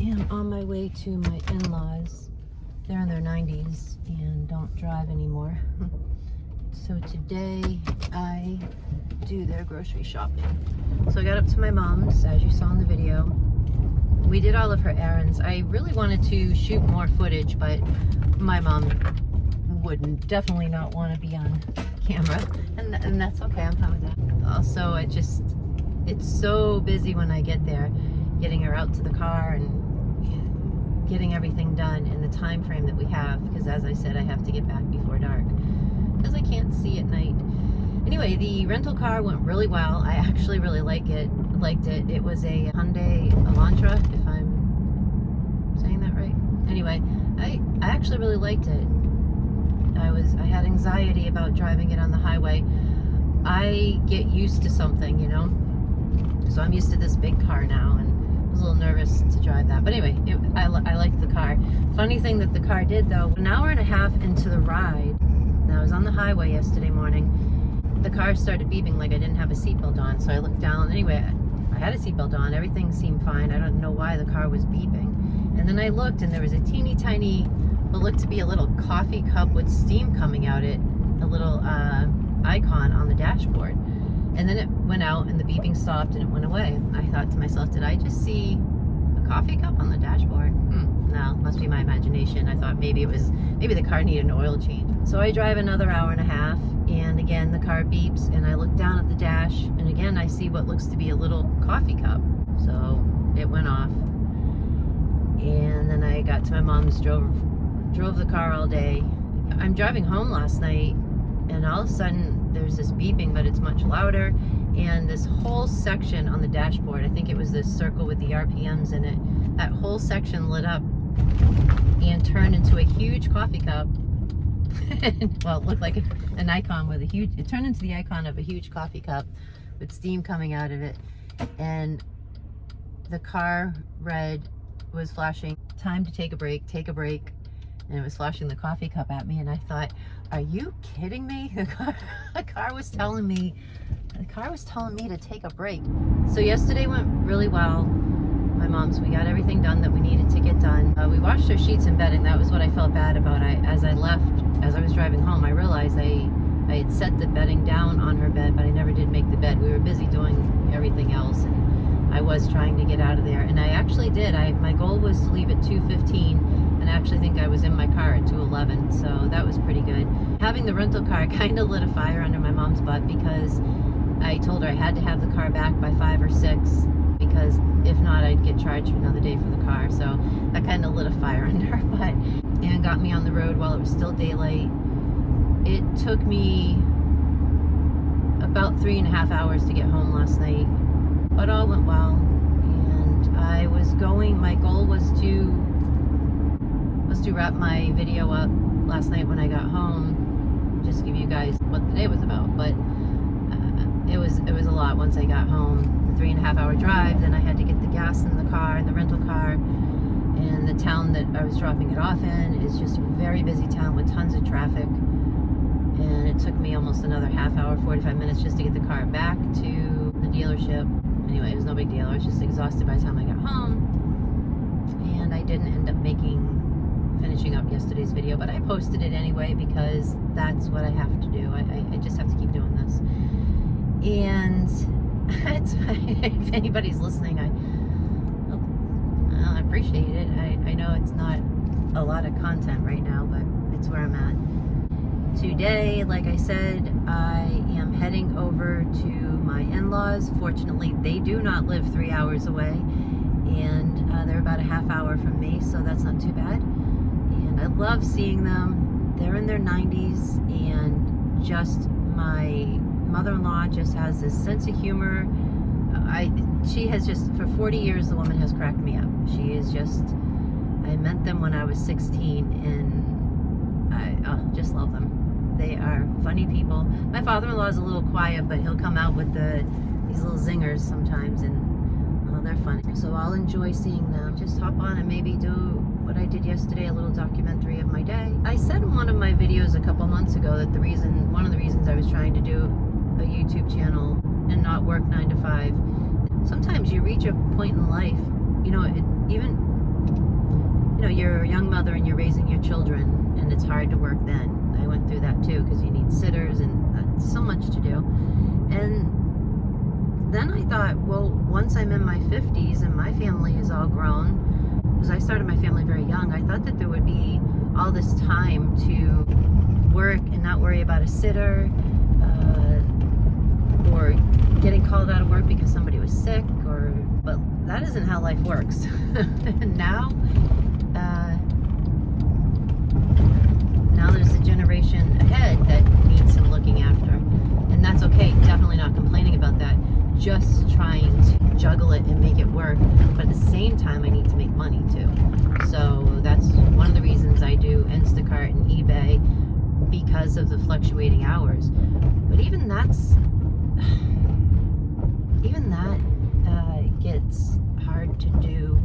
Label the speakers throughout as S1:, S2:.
S1: am on my way to my in-laws. They're in their 90s and don't drive anymore. So today I do their grocery shopping. So I got up to my mom's, as you saw in the video. We did all of her errands. I really wanted to shoot more footage, but my mom would definitely not want to be on camera, and that's okay. I'm fine with that. Also, it's so busy when I get there, getting her out to the car and getting everything done in the time frame that we have, because as I said, I have to get back before dark because I can't see at night. Anyway, the rental car went really well. I actually really liked it. It was a Hyundai Elantra, if I'm saying that right. Anyway, I actually really liked it. I had anxiety about driving it on the highway. I get used to something, you know. So I'm used to this big car now, and I was a little nervous to drive that. But anyway, I liked the car. Funny thing that the car did though, an hour and a half into the ride, and I was on the highway yesterday morning, the car started beeping like I didn't have a seatbelt on. So I looked down. Anyway, I had a seatbelt on. Everything seemed fine. I don't know why the car was beeping. And then I looked, and there was a teeny tiny, what looked to be a little coffee cup with steam coming out it, a little icon on the dashboard. And then it went out and the beeping stopped and it went away. I thought to myself, did I just see a coffee cup on the dashboard? No, must be my imagination. I thought maybe the car needed an oil change. So I drive another hour and a half, and again the car beeps, and I look down at the dash, and again I see what looks to be a little coffee cup. So it went off. And then I got to my mom's, drove the car all day. I'm driving home last night, and all of a sudden there's this beeping, but it's much louder, and this whole section on the dashboard, I think it was this circle with the RPMs in it, that whole section lit up and turned into a huge coffee cup. Well, it looked like an icon with it turned into the icon of a huge coffee cup with steam coming out of it, and the car was flashing, time to take a break, and it was flashing the coffee cup at me, and I thought, are you kidding me? The car was telling me to take a break. So yesterday went really well. My mom's, we got everything done that we needed to get done. We washed our sheets and bedding. That was what I felt bad about. As I was driving home, I realized I had set the bedding down on her bed, but I never did make the bed. We were busy doing everything else, and I was trying to get out of there, and I actually did. My goal was to leave at 2:15, and I actually think I was in my car at 2:11, so that was pretty good. Having the rental car kind of lit a fire under my mom's butt, because I told her I had to have the car back by 5 or 6, because if not, I'd get charged for another day for the car. So that kind of lit a fire under her butt and got me on the road while it was still daylight. It took me about 3.5 hours to get home last night, but all went well. And my goal was to wrap my video up last night when I got home, just give you guys what the day was about. But it was a lot once I got home. The 3.5 hour drive, then I had to get the gas in the car, in the rental car, and the town that I was dropping it off in is just a very busy town with tons of traffic, and it took me almost another half hour, 45 minutes just to get the car back to the dealership. Anyway, it was no big deal. I was just exhausted by the time I got home, and I didn't end up finishing up yesterday's video, but I posted it anyway because that's what I have to do. I just have to keep doing this. And if anybody's listening, I appreciate it. I know it's not a lot of content right now, but it's where I'm at. Today, like I said, I am heading over to my in-laws. Fortunately, they do not live 3 hours away, and they're about a half hour from me, so that's not too bad. And I love seeing them. They're in their 90s, and just my mother-in-law just has this sense of humor. She has just, for 40 years, the woman has cracked me up. She is just, I met them when I was 16, and I just love them. They are funny people. My father-in-law is a little quiet, but he'll come out with these little zingers sometimes, and they're funny. So I'll enjoy seeing them. Just hop on and maybe do what I did yesterday, a little documentary of my day. I said in one of my videos a couple months ago that one of the reasons I was trying to do a YouTube channel and not work 9 to 5, sometimes you reach a point in life, you know, even you know, you're a young mother and you're raising your children, and it's hard to work then. I went through that too, because you need sitters and so much to do. And then I thought, well, once I'm in my 50s and my family is all grown, because I started my family very young, I thought that there would be all this time to work and not worry about a sitter, or getting called out of work because somebody was sick, but that isn't how life works. Now there's a generation ahead that needs some looking after, and that's okay. Definitely not complaining about that, just trying to juggle it and make it work, but at the same time I need to make money too. So that's one of the reasons I do Instacart and eBay, because of the fluctuating hours. But even that gets hard to do.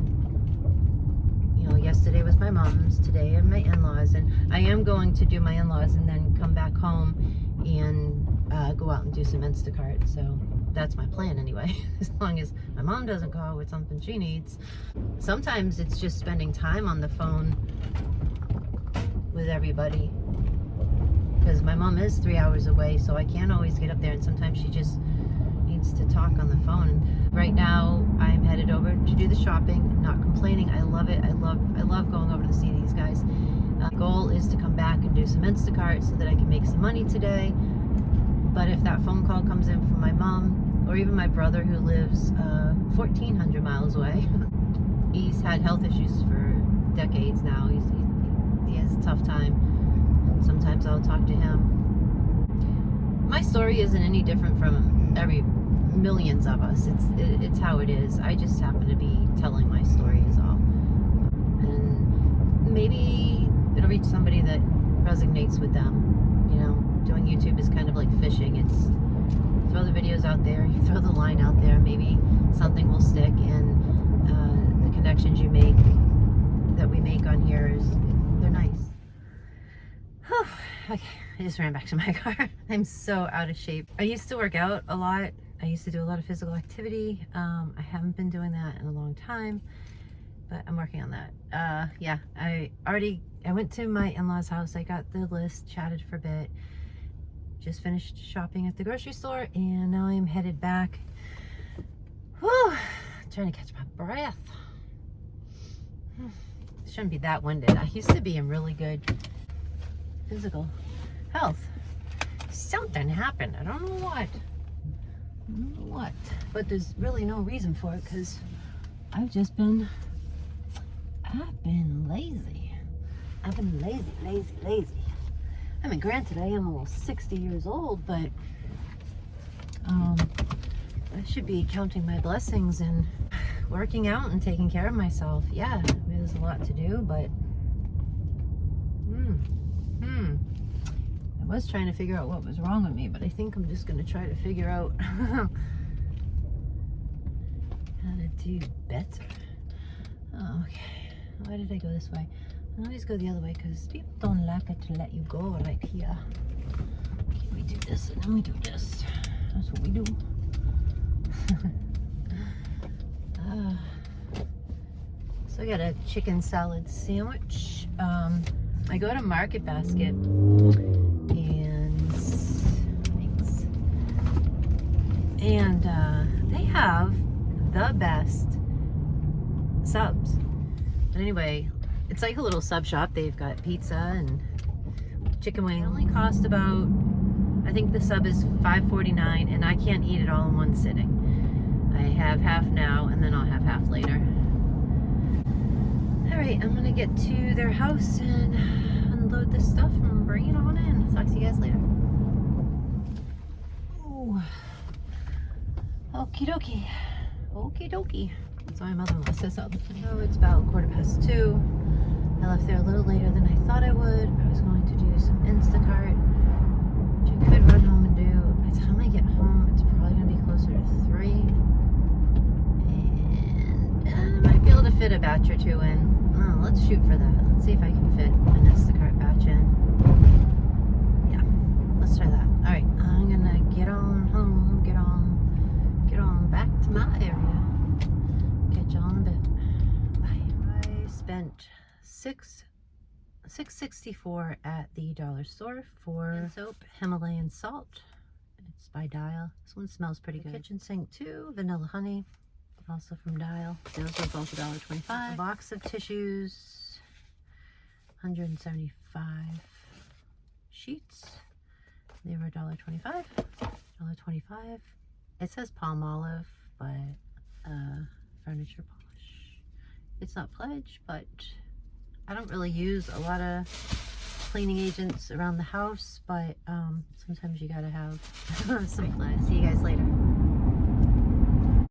S1: You know, yesterday was my mom's, today are my in-laws, and I am going to do my in-laws and then come back home and go out and do some Instacart. So that's my plan anyway, as long as my mom doesn't call with something she needs. Sometimes it's just spending time on the phone with everybody, because my mom is 3 hours away, so I can't always get up there, and sometimes she just needs to talk on the phone. Right now I'm headed over to do the shopping. Not complaining, I love it. I love going over to see these guys. The goal is to come back and do some Instacart so that I can make some money today. But if that phone call comes in from my mom, or even my brother who lives 1,400 miles away, he's had health issues for decades now. He has a tough time. Sometimes I'll talk to him. My story isn't any different from millions of us. It's how it is. I just happen to be telling my story is all. And maybe it'll reach somebody that resonates with them. You know, doing YouTube is kind of like fishing. It's throw the videos out there, you throw the line out there, maybe something will stick, and the connections you make, that we make on here, they're nice. Whew. Okay, I just ran back to my car. I'm so out of shape. I used to work out a lot. I used to do a lot of physical activity. I haven't been doing that in a long time, but I'm working on that. Yeah, I went to my in-laws' house. I got the list, chatted for a bit, just finished shopping at the grocery store, and now I'm headed back. Whew, trying to catch my breath. Shouldn't be that winded. I used to be in really good physical health. Something happened. I don't know what. But there's really no reason for it, because I've been lazy. I've been lazy. I mean, granted, I am almost 60 years old, but I should be counting my blessings and working out and taking care of myself. Yeah, there's a lot to do, but I was trying to figure out what was wrong with me, but I think I'm just going to try to figure out how to do better. Oh, okay. Why did I go this way? I always go the other way because people don't like it to let you go right here. Okay, we do this and then we do this. That's what we do. So I got a chicken salad sandwich. I go to Market Basket and they have the best subs. But anyway, it's like a little sub shop. They've got pizza and chicken wing. It only cost about, I think the sub is $5.49, and I can't eat it all in one sitting. I have half now, and then I'll have half later. All right, I'm gonna get to their house and unload this stuff and bring it on in. Talk to you guys later. Ooh. Okie dokie. Okie dokie. That's why my mother-in-law says all the time. Oh, it's about 2:15. I left there a little later than I thought I would. I was going to do some Instacart, which I could run home and do. By the time I get home, it's probably gonna be closer to 3. And I might be able to fit a batch or two in. Oh, let's shoot for that. Let's see if I can fit an Instacart batch in. Yeah, let's try that. All right, I'm gonna get on home, get on back to my area. Catch you on a bit. Bye. I $6.64 at the dollar store for soap, Himalayan salt. It's by Dial. This one smells pretty good. Kitchen sink too, vanilla honey, also from Dial. Those are both $1.25. A box of tissues, 175 sheets. They were $1.25. $1.25. It says palm olive, but furniture polish. It's not pledge, but I don't really use a lot of cleaning agents around the house, but sometimes you gotta have some supplies. See you guys later.